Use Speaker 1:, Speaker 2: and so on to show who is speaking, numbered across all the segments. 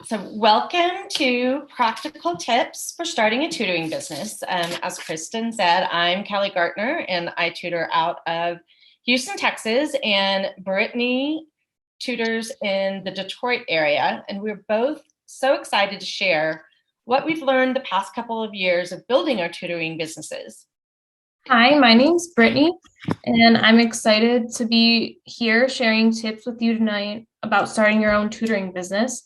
Speaker 1: So welcome to Practical Tips for Starting a Tutoring Business. As Kristen said, I'm Kelly Gartner and I tutor out of Houston, Texas, and Brittany tutors in the Detroit area. And we're both so excited to share what we've learned the past couple of years of building our tutoring businesses.
Speaker 2: Hi, my name's Brittany, and I'm excited to be here sharing tips with you tonight about starting your own tutoring business.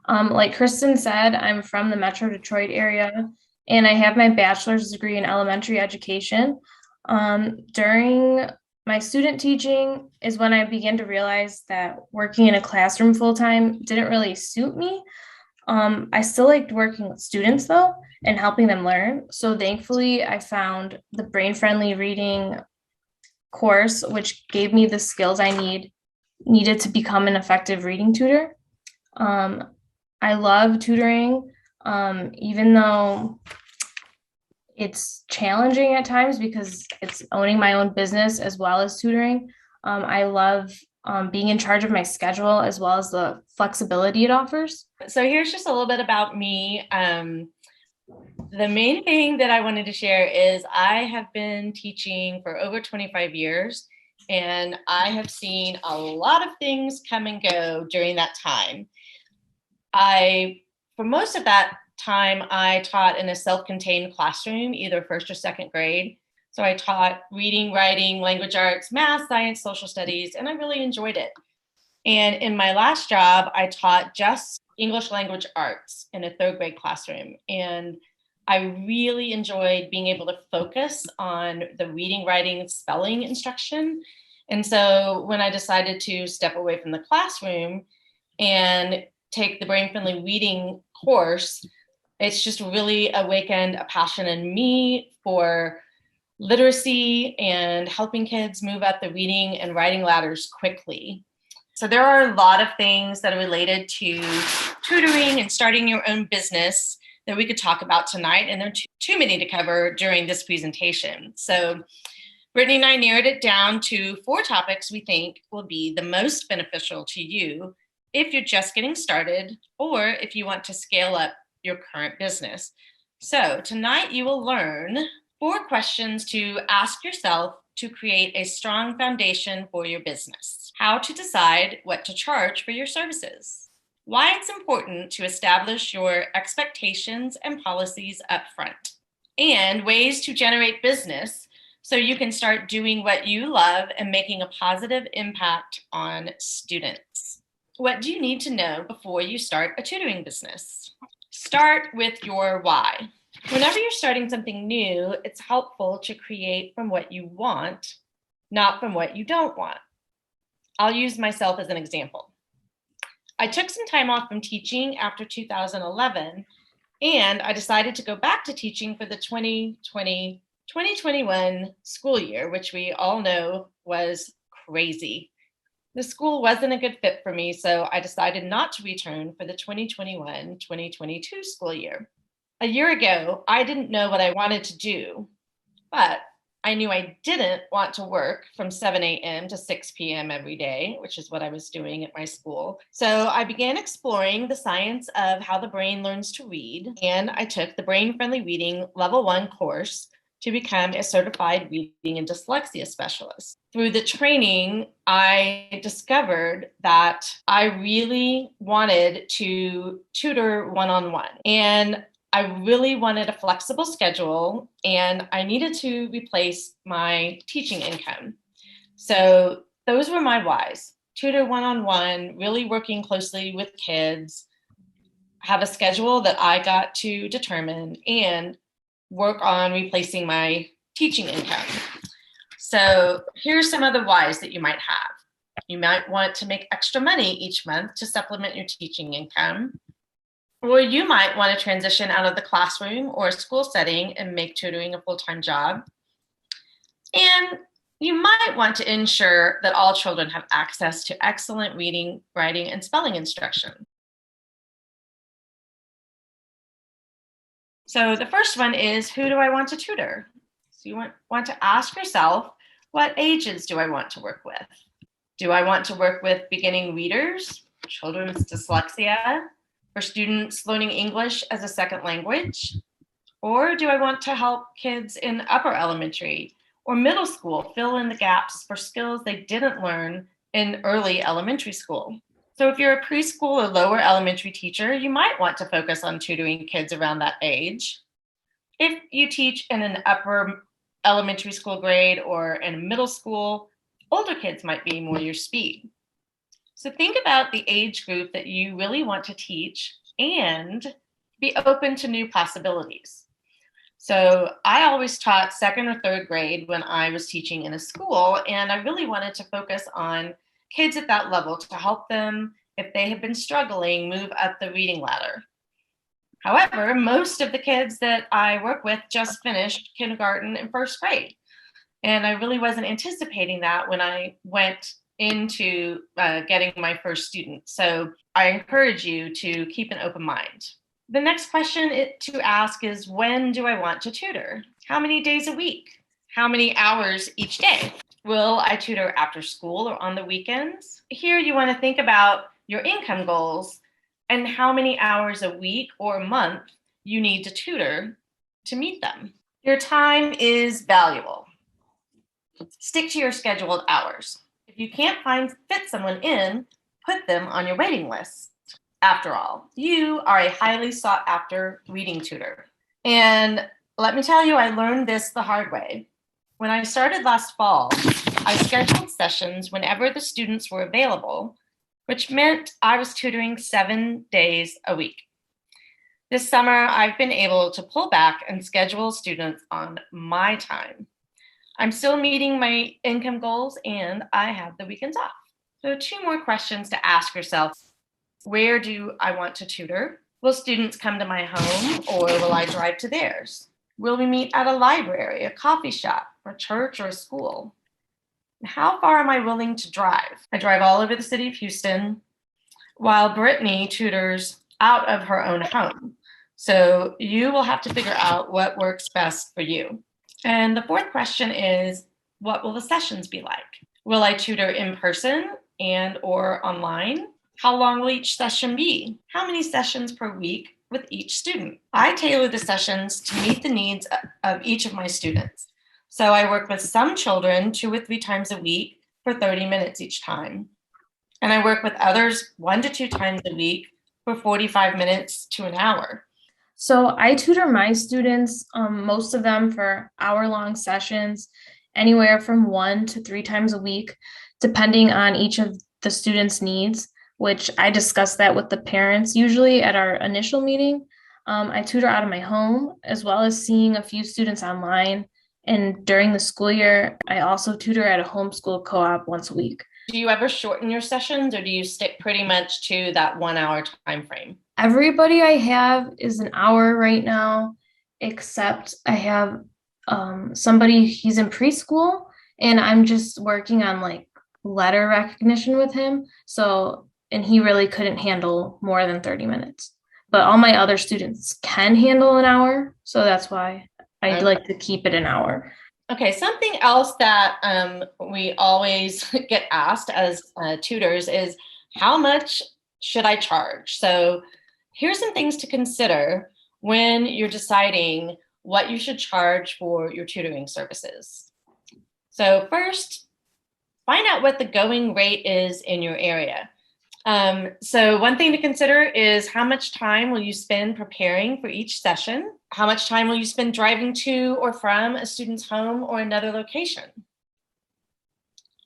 Speaker 2: Like Kristen said, I'm from the Metro Detroit area, and I have my bachelor's degree in elementary education. During my student teaching is when I began to realize that working in a classroom full time didn't really suit me. I still liked working with students though and helping them learn. So thankfully, I found the brain friendly reading course, which gave me the skills I needed to become an effective reading tutor. Um, I love tutoring, even though it's challenging at times because it's owning my own business as well as tutoring. I love being in charge of my schedule as well as the flexibility it offers.
Speaker 1: So here's just a little bit about me. The main thing that I wanted to share is I have been teaching for over 25 years, and I have seen a lot of things come and go during that time. For most of that time, I taught in a self-contained classroom, either first or second grade. So I taught reading, writing, language arts, math, science, social studies, and I really enjoyed it. And in my last job, I taught just English language arts in a third grade classroom. And I really enjoyed being able to focus on the reading, writing, spelling instruction. And so when I decided to step away from the classroom and take the brain friendly reading course, it's just really awakened a passion in me for literacy and helping kids move up the reading and writing ladders quickly. So there are a lot of things that are related to tutoring and starting your own business that we could talk about tonight, and there are too many to cover during this presentation. So Brittany and I narrowed it down to 4 topics we think will be the most beneficial to you if you're just getting started or if you want to scale up your current business. So tonight you will learn 4 questions to ask yourself to create a strong foundation for your business. How to decide what to charge for your services. Why it's important to establish your expectations and policies up front. And ways to generate business so you can start doing what you love and making a positive impact on students. What do you need to know before you start a tutoring business? Start with your why. Whenever you're starting something new, it's helpful to create from what you want, not from what you don't want. I'll use myself as an example. I took some time off from teaching after 2011, and I decided to go back to teaching for the 2020-2021 school year, which we all know was crazy. The school wasn't a good fit for me, so I decided not to return for the 2021-2022 school year. A year ago, I didn't know what I wanted to do, but I knew I didn't want to work from 7 a.m. to 6 p.m. every day, which is what I was doing at my school. So I began exploring the science of how the brain learns to read, and I took the Brain Friendly Reading Level 1 course to become a certified reading and dyslexia specialist. Through the training, I discovered that I really wanted to tutor one-on-one. And I really wanted a flexible schedule, and I needed to replace my teaching income. So those were my whys. Tutor one-on-one, really working closely with kids, have a schedule that I got to determine, and work on replacing my teaching income. So here's some of the whys that you might have. You might want to make extra money each month to supplement your teaching income. Or you might want to transition out of the classroom or a school setting and make tutoring a full-time job. And you might want to ensure that all children have access to excellent reading, writing, and spelling instruction. So the first one is, who do I want to tutor? So you want to ask yourself, what ages do I want to work with? Do I want to work with beginning readers, children's dyslexia, for students learning English as a second language? Or do I want to help kids in upper elementary or middle school fill in the gaps for skills they didn't learn in early elementary school? So if you're a preschool or lower elementary teacher, you might want to focus on tutoring kids around that age. If you teach in an upper elementary school grade or in a middle school, older kids might be more your speed. So think about the age group that you really want to teach and be open to new possibilities. So I always taught second or third grade when I was teaching in a school, and I really wanted to focus on kids at that level to help them, if they have been struggling, move up the reading ladder. However, most of the kids that I work with just finished kindergarten and first grade. And I really wasn't anticipating that when I went into getting my first student. So I encourage you to keep an open mind. The next question to ask is, when do I want to tutor? How many days a week? How many hours each day? Will I tutor after school or on the weekends? Here you want to think about your income goals and how many hours a week or a month you need to tutor to meet them. Your time is valuable. Stick to your scheduled hours. If you can't fit someone in, put them on your waiting list. After all, you are a highly sought after reading tutor. And let me tell you, I learned this the hard way. When I started last fall, I scheduled sessions whenever the students were available, which meant I was tutoring 7 days a week. This summer, I've been able to pull back and schedule students on my time. I'm still meeting my income goals and I have the weekends off. So 2 more questions to ask yourself. Where do I want to tutor? Will students come to my home or will I drive to theirs? Will we meet at a library, a coffee shop, a church, or a school? How far am I willing to drive? I drive all over the city of Houston, while Brittany tutors out of her own home. So you will have to figure out what works best for you. And the 4th question is, what will the sessions be like? Will I tutor in person and or online? How long will each session be? How many sessions per week with each student? I tailor the sessions to meet the needs of each of my students. So I work with some children 2 or 3 times a week for 30 minutes each time. And I work with others 1 to 2 times a week for 45 minutes to an hour.
Speaker 2: So I tutor my students, most of them for hour-long sessions, anywhere from 1 to 3 times a week, depending on each of the students' needs, which I discuss that with the parents usually at our initial meeting. I tutor out of my home, as well as seeing a few students online. And during the school year, I also tutor at a homeschool co-op once a week.
Speaker 1: Do you ever shorten your sessions or do you stick pretty much to that 1 hour time frame?
Speaker 2: Everybody I have is an hour right now, except I have somebody, he's in preschool, and I'm just working on like letter recognition with him. So, and he really couldn't handle more than 30 minutes. But all my other students can handle an hour. So that's why I'd like to keep it an hour.
Speaker 1: Okay, something else that we always get asked as tutors is, how much should I charge? So here's some things to consider when you're deciding what you should charge for your tutoring services. So first, find out what the going rate is in your area. So one thing to consider is, how much time will you spend preparing for each session? How much time will you spend driving to or from a student's home or another location?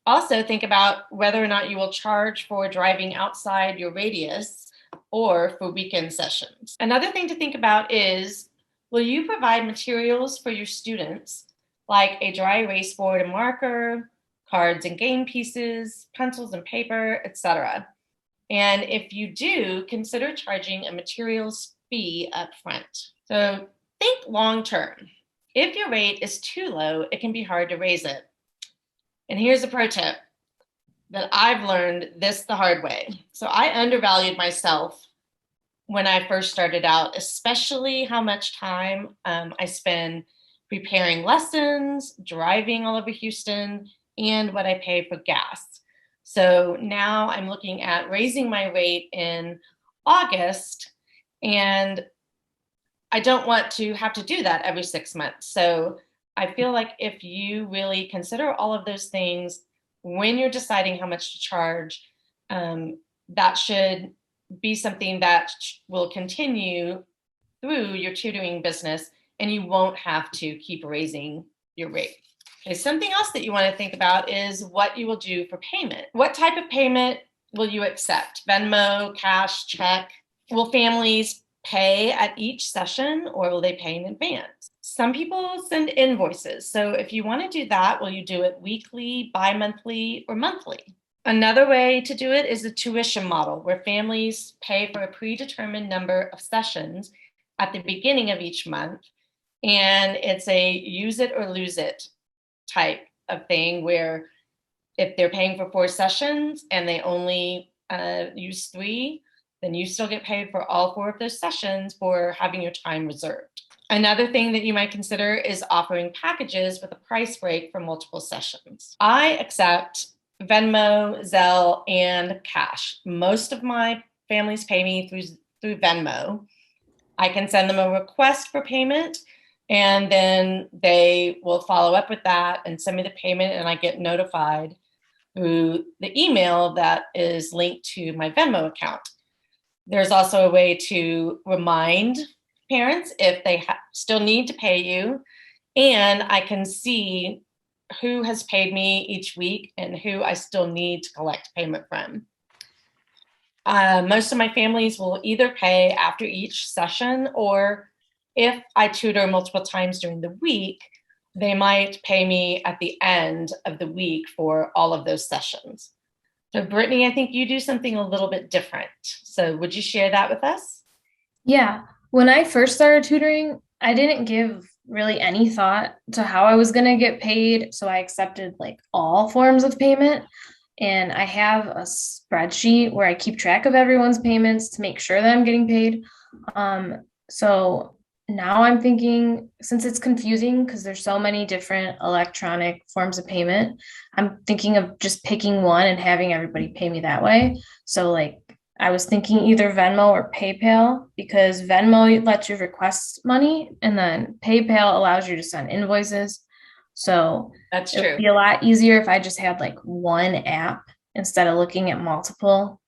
Speaker 1: Also think about whether or not you will charge for driving outside your radius or for weekend sessions. Another thing to think about is, will you provide materials for your students, like a dry erase board and marker, cards and game pieces, pencils and paper, etc.? And if you do, consider charging a materials fee up front. So think long term. If your rate is too low, it can be hard to raise it. And here's a pro tip that I've learned this the hard way. So I undervalued myself when I first started out, especially how much time I spend preparing lessons, driving all over Houston, and what I pay for gas. So now I'm looking at raising my rate in August And I don't want to have to do that every 6 months. So I feel like if you really consider all of those things when you're deciding how much to charge, that should be something that will continue through your tutoring business, and you won't have to keep raising your rate. Okay, something else that you want to think about is what you will do for payment. What type of payment will you accept? Venmo, cash, check? Will families pay at each session, or will they pay in advance? Some people send invoices. So if you want to do that, will you do it weekly, bi-monthly, or monthly? Another way to do it is the tuition model, where families pay for a predetermined number of sessions at the beginning of each month. And it's a use it or lose it type of thing, where if they're paying for 4 sessions and they only use 3, then you still get paid for all 4 of those sessions for having your time reserved. Another thing that you might consider is offering packages with a price break for multiple sessions. I accept Venmo, Zelle, and cash. Most of my families pay me through Venmo. I can send them a request for payment, and then they will follow up with that and send me the payment, and I get notified through the email that is linked to my Venmo account. There's also a way to remind parents if they still need to pay you, and I can see who has paid me each week and who I still need to collect payment from. Most of my families will either pay after each session, or if I tutor multiple times during the week, they might pay me at the end of the week for all of those sessions. So Brittany, I think you do something a little bit different. So would you share that with us?
Speaker 2: Yeah. When I first started tutoring, I didn't give really any thought to how I was going to get paid. So I accepted like all forms of payment. And I have a spreadsheet where I keep track of everyone's payments to make sure that I'm getting paid. So now I'm thinking, since it's confusing because there's so many different electronic forms of payment, I'm thinking of just picking one and having everybody pay me that way. So like I was thinking either Venmo or PayPal, because Venmo lets you request money and then PayPal allows you to send invoices. So
Speaker 1: That's
Speaker 2: it
Speaker 1: true.
Speaker 2: would be a lot easier if I just had like one app instead of looking at multiple.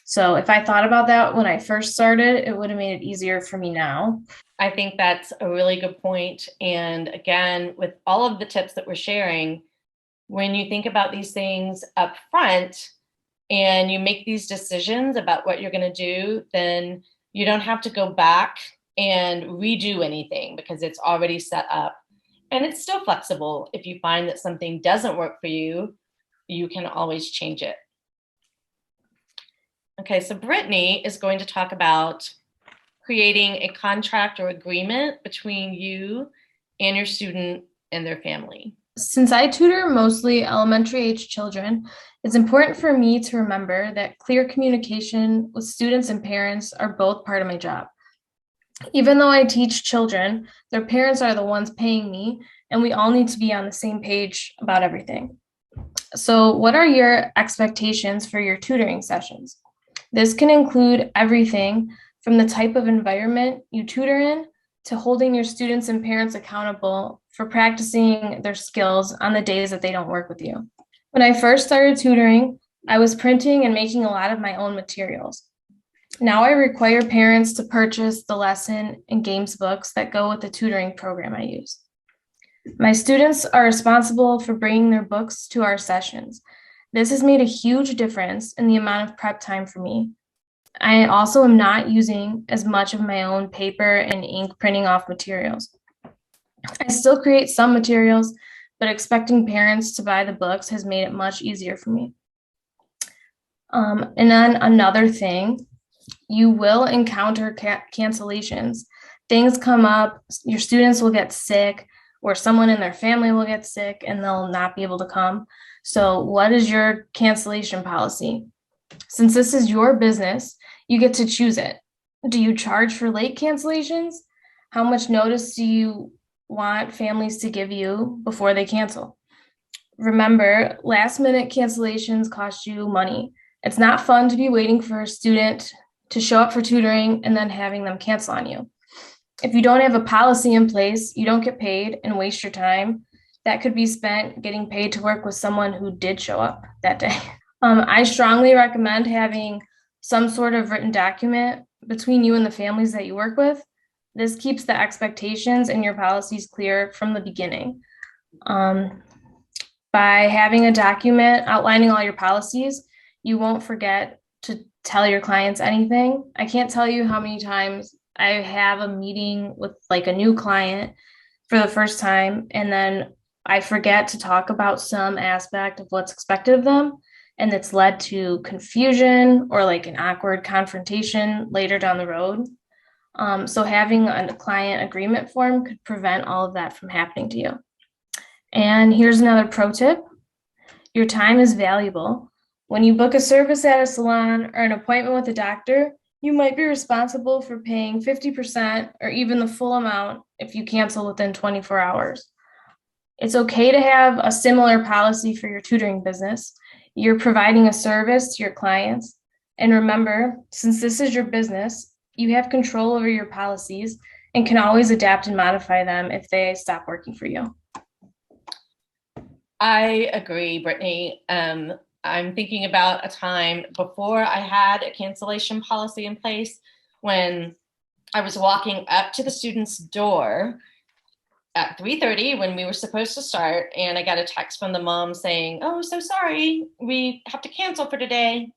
Speaker 2: So if I thought about that when I first started, it would have made it easier for me now.
Speaker 1: I think that's a really good point. And again, with all of the tips that we're sharing, when you think about these things up front and you make these decisions about what you're going to do, then you don't have to go back and redo anything because it's already set up. And it's still flexible. If you find that something doesn't work for you, you can always change it. Okay, so Brittany is going to talk about creating a contract or agreement between you and your student and their family.
Speaker 2: Since I tutor mostly elementary age children, it's important for me to remember that clear communication with students and parents are both part of my job. Even though I teach children, their parents are the ones paying me, and we all need to be on the same page about everything. So, what are your expectations for your tutoring sessions? This can include everything from the type of environment you tutor in to holding your students and parents accountable for practicing their skills on the days that they don't work with you. When I first started tutoring, I was printing and making a lot of my own materials. Now I require parents to purchase the lesson and games books that go with the tutoring program I use. My students are responsible for bringing their books to our sessions. This has made a huge difference in the amount of prep time for me. I also am not using as much of my own paper and ink printing off materials. I still create some materials, but expecting parents to buy the books has made it much easier for me. And then another thing, you will encounter cancellations. Things come up, your students will get sick, or someone in their family will get sick and they'll not be able to come. So what is your cancellation policy? Since this is your business, you get to choose it. Do you charge for late cancellations? How much notice do you want families to give you before they cancel? Remember, last minute cancellations cost you money. It's not fun to be waiting for a student to show up for tutoring and then having them cancel on you. If you don't have a policy in place, you don't get paid and waste your time. That could be spent getting paid to work with someone who did show up that day. I strongly recommend having some sort of written document between you and the families that you work with. This keeps the expectations and your policies clear from the beginning. By having a document outlining all your policies, you won't forget to tell your clients anything. I can't tell you how many times I have a meeting with like a new client for the first time, and then I forget to talk about some aspect of what's expected of them, and it's led to confusion or like an awkward confrontation later down the road. So having a client agreement form could prevent all of that from happening to you. And here's another pro tip. Your time is valuable. When you book a service at a salon or an appointment with a doctor, you might be responsible for paying 50% or even the full amount if you cancel within 24 hours. It's okay to have a similar policy for your tutoring business. You're providing a service to your clients. And remember, since this is your business, you have control over your policies and can always adapt and modify them if they stop working for you.
Speaker 1: I agree, Brittany. I'm thinking about a time before I had a cancellation policy in place when I was walking up to the student's door at 3:30 when we were supposed to start, and I got a text from the mom saying, "Oh, so sorry, we have to cancel for today."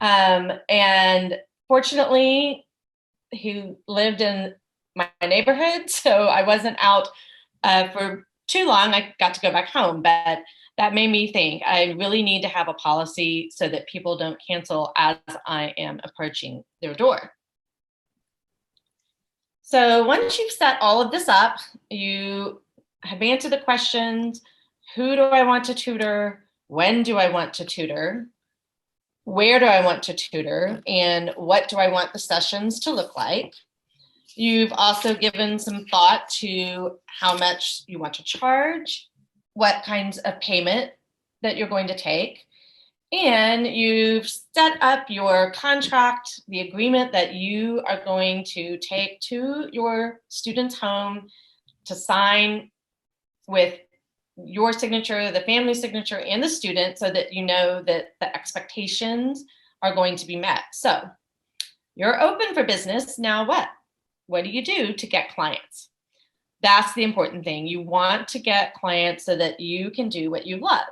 Speaker 1: And fortunately, he lived in my neighborhood, so I wasn't out for too long. I got to go back home, but that made me think I really need to have a policy so that people don't cancel as I am approaching their door. So once you've set all of this up, you have answered the questions: who do I want to tutor? When do I want to tutor? Where do I want to tutor? And what do I want the sessions to look like? You've also given some thought to how much you want to charge, what kinds of payment that you're going to take, and you've set up your contract, the agreement that you are going to take to your student's home to sign with your signature, the family signature, and the student, so that you know that the expectations are going to be met. So you're open for business. Now what? What do you do to get clients? That's the important thing. You want to get clients so that you can do what you love.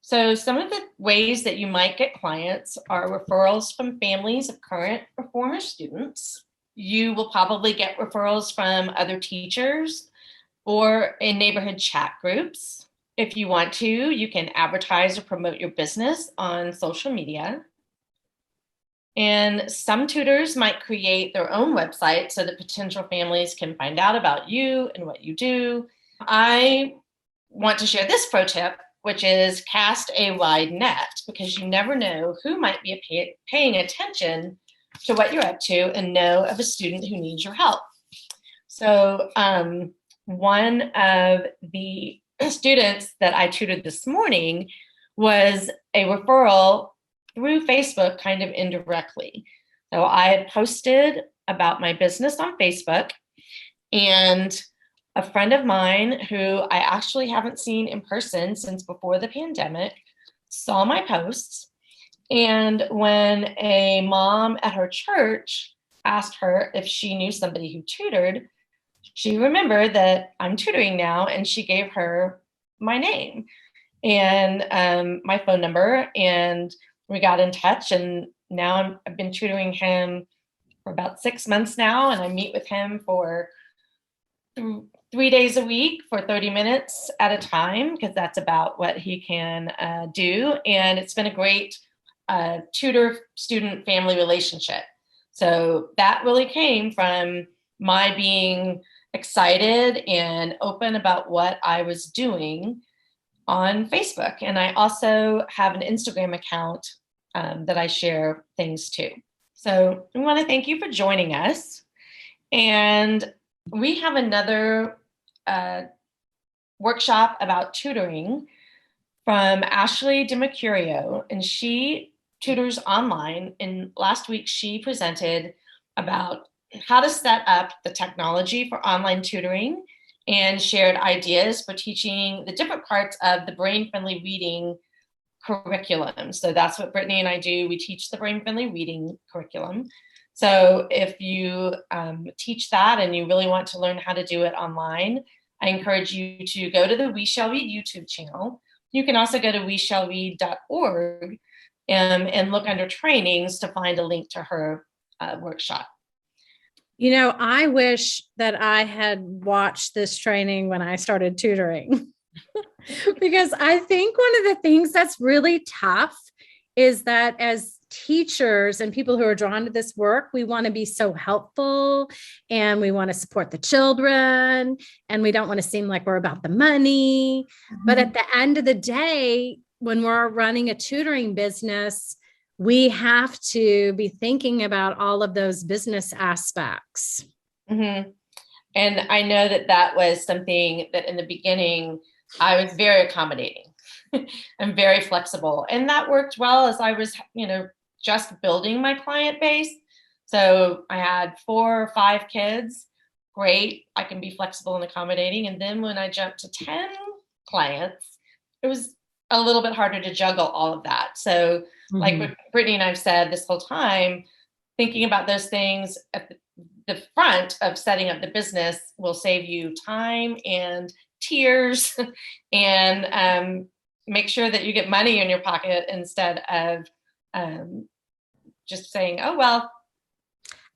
Speaker 1: So some of the ways that you might get clients are referrals from families of current or former students. You will probably get referrals from other teachers or in neighborhood chat groups. If you want to, you can advertise or promote your business on social media. And some tutors might create their own website so that potential families can find out about you and what you do. I want to share this pro tip, which is cast a wide net, because you never know who might be paying attention to what you're up to and know of a student who needs your help. So one of the students that I tutored this morning was a referral through Facebook, kind of indirectly. So I had posted about my business on Facebook, and a friend of mine who I actually haven't seen in person since before the pandemic saw my posts. And when a mom at her church asked her if she knew somebody who tutored, she remembered that I'm tutoring now, and she gave her my name and my phone number, and we got in touch, and now I've been tutoring him for about 6 months now, and I meet with him for 3 days a week for 30 minutes at a time, because that's about what he can do. And it's been a great tutor-student family relationship. So that really came from my being excited and open about what I was doing on Facebook. And I also have an Instagram account that I share things to. So I want to thank you for joining us. And we have another workshop about tutoring from Ashley DeMercurio, and she tutors online. And last week she presented about how to set up the technology for online tutoring and shared ideas for teaching the different parts of the brain-friendly reading curriculum. So that's what Brittany and I do. We teach the brain-friendly reading curriculum. So if you teach that and you really want to learn how to do it online, I encourage you to go to the We Shall Read YouTube channel. You can also go to weshallread.org and look under trainings to find a link to her workshop.
Speaker 3: I wish that I had watched this training when I started tutoring. Because I think one of the things that's really tough is that as teachers and people who are drawn to this work, we want to be so helpful and we want to support the children and we don't want to seem like we're about the money. Mm-hmm. But at the end of the day, when we're running a tutoring business, we have to be thinking about all of those business aspects.
Speaker 1: Mm-hmm. And I know that was something that in the beginning, I was very accommodating and very flexible. And that worked well as I was, just building my client base. So I had 4 or 5 kids. Great. I can be flexible and accommodating. And then when I jumped to 10 clients, it was a little bit harder to juggle all of that. So like what Brittany and I've said this whole time, thinking about those things at the front of setting up the business will save you time and tears and make sure that you get money in your pocket instead of just saying, oh, well.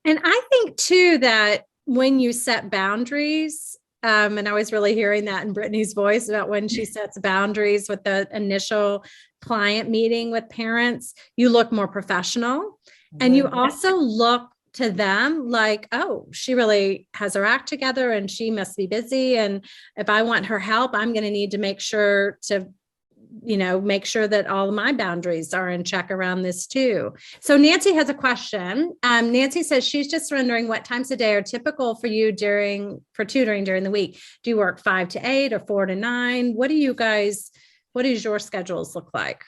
Speaker 3: And I think too, that when you set boundaries, and I was really hearing that in Brittany's voice about when she sets boundaries with the initial client meeting with parents, you look more professional and you also look to them like, oh, she really has her act together and she must be busy. And if I want her help, I'm going to need to make sure that all of my boundaries are in check around this too. So Nancy has a question. Nancy says she's just wondering what times of day are typical for you for tutoring during the week. Do you work 5 to 8 or 4 to 9? What does your schedules look like?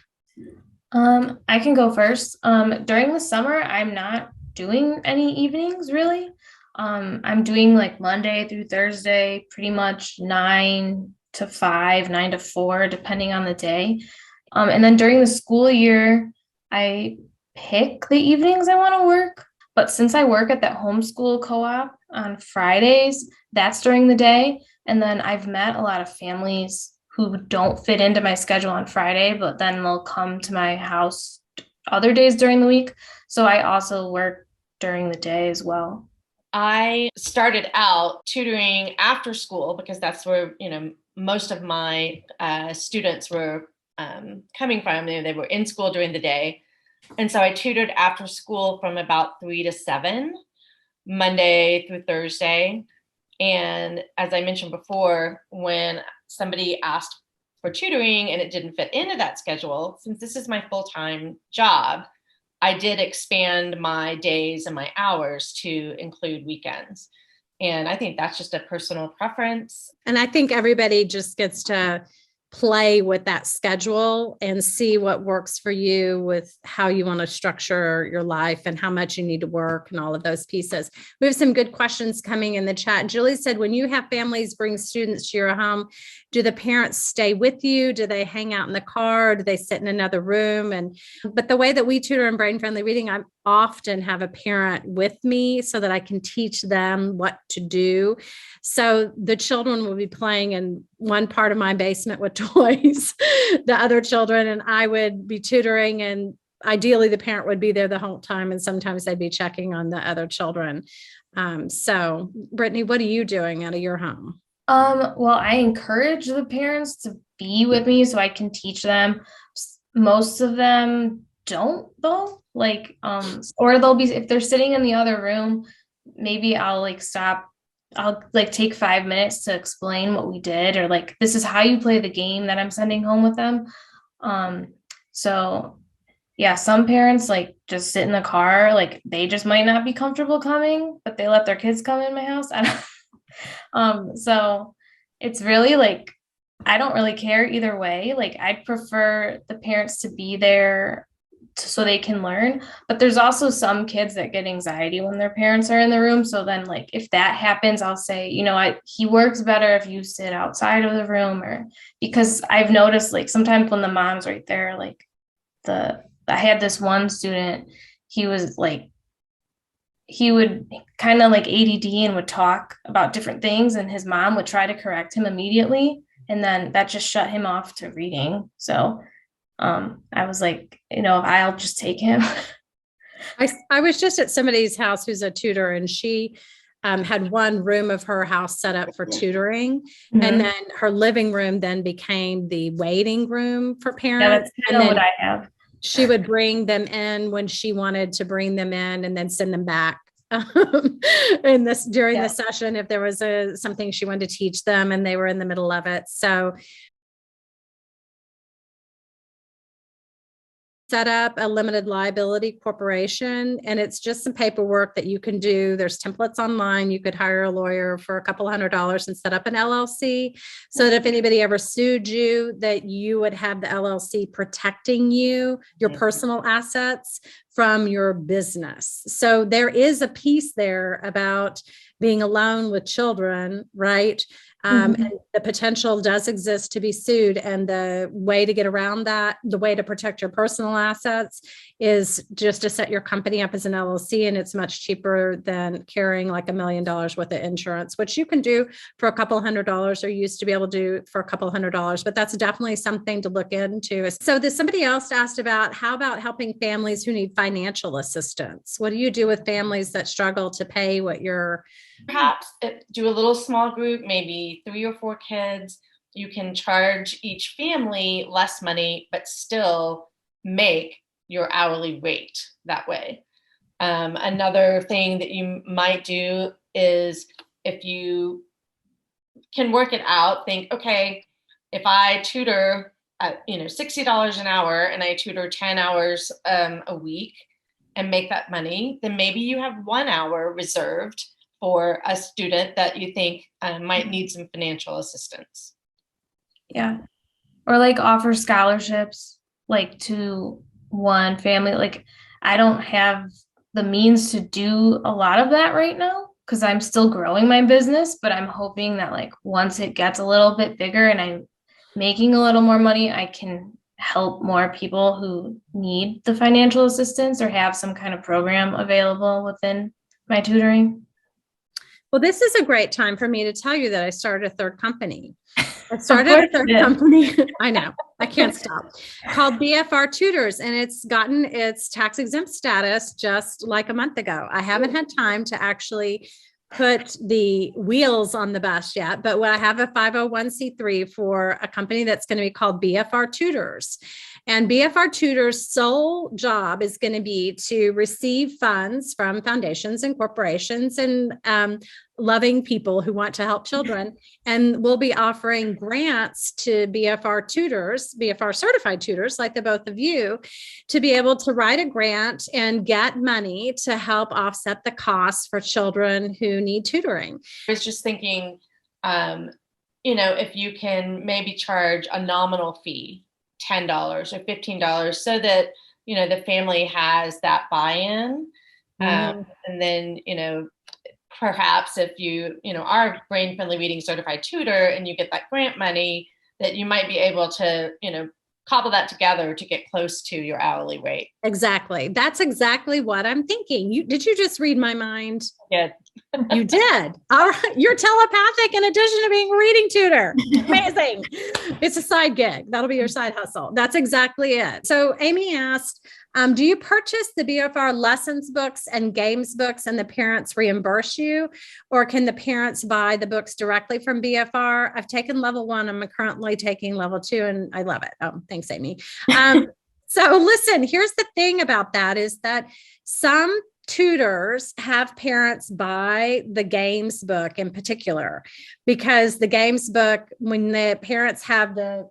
Speaker 2: I can go first. During the summer, I'm not doing any evenings really. I'm doing like Monday through Thursday, pretty much 9 to 5, 9 to 4, depending on the day. And then during the school year, I pick the evenings I want to work. But since I work at that homeschool co-op on Fridays, that's during the day. And then I've met a lot of families who don't fit into my schedule on Friday, but then they'll come to my house other days during the week. So I also work during the day as well.
Speaker 1: I started out tutoring after school because that's where, most of my students were coming from. They were in school during the day. And so I tutored after school from about 3 to 7, Monday through Thursday. And as I mentioned before, when somebody asked for tutoring and it didn't fit into that schedule, since this is my full-time job, I did expand my days and my hours to include weekends. And I think that's just a personal preference.
Speaker 3: And I think everybody just gets to play with that schedule and see what works for you with how you want to structure your life and how much you need to work and all of those pieces. We have some good questions coming in the chat. Julie said, when you have families bring students to your home, do the parents stay with you? Do they hang out in the car? Do they sit in another room? But the way that we tutor in brain friendly reading, I often have a parent with me so that I can teach them what to do. So the children will be playing in one part of my basement with toys, the other children, and I would be tutoring, and ideally the parent would be there the whole time. And sometimes they'd be checking on the other children. So Brittany, what are you doing out of your home?
Speaker 2: Well, I encourage the parents to be with me so I can teach them. Most of them don't though, or they'll be, if they're sitting in the other room, maybe I'll stop. I'll take 5 minutes to explain what we did, or this is how you play the game that I'm sending home with them. So yeah, some parents just sit in the car, they just might not be comfortable coming, but they let their kids come in my house. I don't so it's really I don't really care either way. I'd prefer the parents to be there so they can learn. But there's also some kids that get anxiety when their parents are in the room. So then like if that happens, I'll say, he works better if you sit outside of the room, or because I've noticed like sometimes when the mom's right there, like I had this one student, he was like, he would kind of like ADD and would talk about different things, and his mom would try to correct him immediately. And then that just shut him off to reading. So I was like, I'll just take him.
Speaker 3: I was just at somebody's house who's a tutor, and she had one room of her house set up for tutoring.
Speaker 2: Mm-hmm.
Speaker 3: And then her living room then became the waiting room for parents.
Speaker 2: Yeah, that's kind of what I have.
Speaker 3: She would bring them in when she wanted to bring them in, and then send them back during the session if there was something she wanted to teach them and they were in the middle of it. So set up a limited liability corporation, and it's just some paperwork that you can do. There's templates online. You could hire a lawyer for a couple $100s and set up an LLC, so that if anybody ever sued you, that you would have the LLC protecting you, your personal assets from your business. So there is a piece there about being alone with children, right? And the potential does exist to be sued. And the way to get around that, the way to protect your personal assets, is just to set your company up as an LLC. And it's much cheaper than carrying like $1 million worth of insurance, which you can do for a couple $100s, or used to be able to do for a couple $100. But that's definitely something to look into. So there's somebody else asked about, how about helping families who need financial assistance? What do you do with families that struggle to pay what you're...
Speaker 1: Perhaps do a little small group, maybe 3 or 4 kids. You can charge each family less money, but still make your hourly rate that way. Another thing that you might do is, if you can work it out, think, okay, if I tutor at $60 an hour and I tutor 10 hours a week and make that money, then maybe you have 1 hour reserved for a student that you think might need some financial assistance.
Speaker 2: Yeah. Or like offer scholarships like to one family. Like I don't have the means to do a lot of that right now because I'm still growing my business, but I'm hoping that like once it gets a little bit bigger and I'm making a little more money, I can help more people who need the financial assistance or have some kind of program available within my tutoring.
Speaker 3: Well, this is a great time for me to tell you that I started a third company. I started a third company. I know, I can't stop. Called BFR Tutors, and it's gotten its tax exempt status just like a month ago. I haven't had time to actually put the wheels on the bus yet, but I have a 501c3 for a company that's going to be called BFR Tutors. And BFR Tutors' sole job is going to be to receive funds from foundations and corporations and loving people who want to help children. And we'll be offering grants to BFR tutors, BFR certified tutors, like the both of you, to be able to write a grant and get money to help offset the costs for children who need tutoring.
Speaker 1: I was just thinking, if you can maybe charge a nominal fee, $10 or $15, so that, the family has that buy-in. And then, perhaps if you, are a brain friendly reading certified tutor and you get that grant money, that you might be able to, cobble that together to get close to your hourly rate.
Speaker 3: Exactly. That's exactly what I'm thinking. Did you just read my mind?
Speaker 1: Yeah.
Speaker 3: You did. All right. You're telepathic in addition to being a reading tutor. Amazing. It's a side gig. That'll be your side hustle. That's exactly it. So Amy asked, do you purchase the BFR lessons books and games books and the parents reimburse you? Or can the parents buy the books directly from BFR? I've taken level 1. I'm currently taking level 2 and I love it. Oh, thanks, Amy. So listen, here's the thing about that is that some tutors have parents buy the games book in particular, because the games book, when the parents have the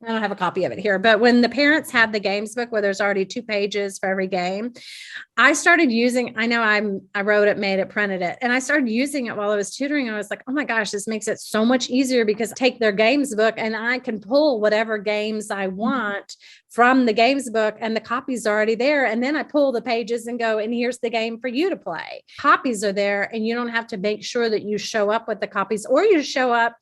Speaker 3: I don't have a copy of it here, but when the parents have the games book where there's already 2 pages for every game, I started using, I wrote it, made it, printed it, and I started using it while I was tutoring. And I was like, oh my gosh, this makes it so much easier because I take their games book and I can pull whatever games I want from the games book and the copy's already there. And then I pull the pages and go, and here's the game for you to play. Copies are there and you don't have to make sure that you show up with the copies, or you show up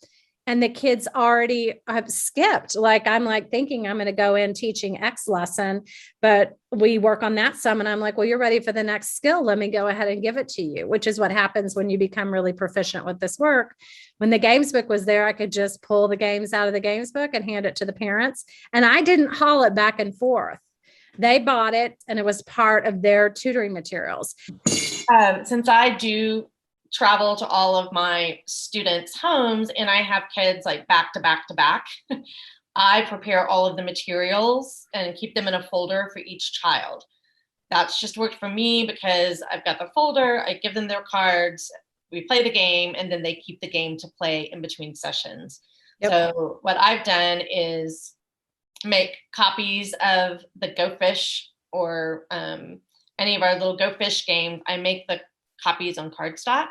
Speaker 3: and the kids already have skipped. Like I'm like thinking I'm going to go in teaching X lesson, but we work on that some. And I'm like, well, you're ready for the next skill. Let me go ahead and give it to you, which is what happens when you become really proficient with this work. When the games book was there, I could just pull the games out of the games book and hand it to the parents. And I didn't haul it back and forth. They bought it and it was part of their tutoring materials.
Speaker 1: Since I do travel to all of my students' homes and I have kids like back to back to back, I prepare all of the materials and keep them in a folder for each child. That's just worked for me because I've got the folder, I give them their cards, we play the game, and then they keep the game to play in between sessions. Yep. So what I've done is make copies of the Go Fish or any of our little Go Fish games. I make the copies on cardstock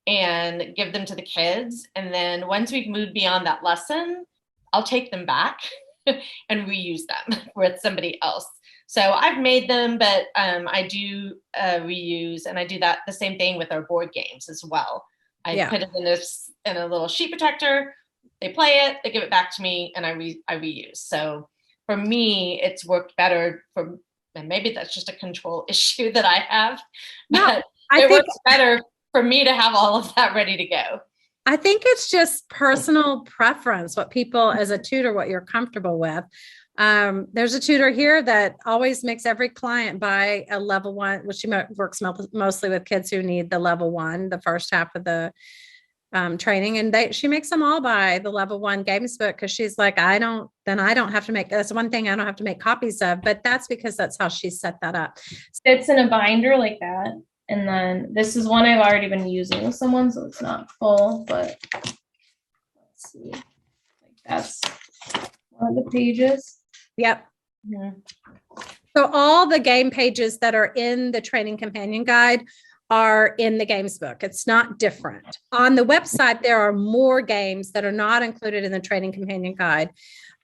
Speaker 1: and give them to the kids. And then once we've moved beyond that lesson, I'll take them back and reuse them with somebody else. So I've made them, but I do reuse, and I do that the same thing with our board games as well. I put it in a little sheet protector. They play it, they give it back to me, and I reuse. So for me, it's worked better for, and maybe that's just a control issue that I have, but it works better for me to have all of that ready to go.
Speaker 3: I think it's just personal preference, what people as a tutor, what you're comfortable with. There's a tutor here that always makes every client buy a level 1, which she works mostly with kids who need the level 1, the first half of the training. And she makes them all buy the level 1 games book because she's like, I don't have to make, that's one thing I don't have to make copies of, but that's because that's how she set that up.
Speaker 2: It's in a binder like that. And then this is one I've already been using with someone, so it's not full, but let's see. Like that's one of the pages.
Speaker 3: Yep. Mm-hmm. So all the game pages that are in the training companion guide are in the games book. It's not different. On the website, there are more games that are not included in the training companion guide.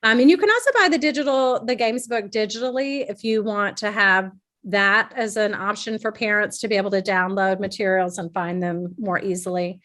Speaker 3: And you can also buy the games book digitally if you want to have that as an option for parents to be able to download materials and find them more easily.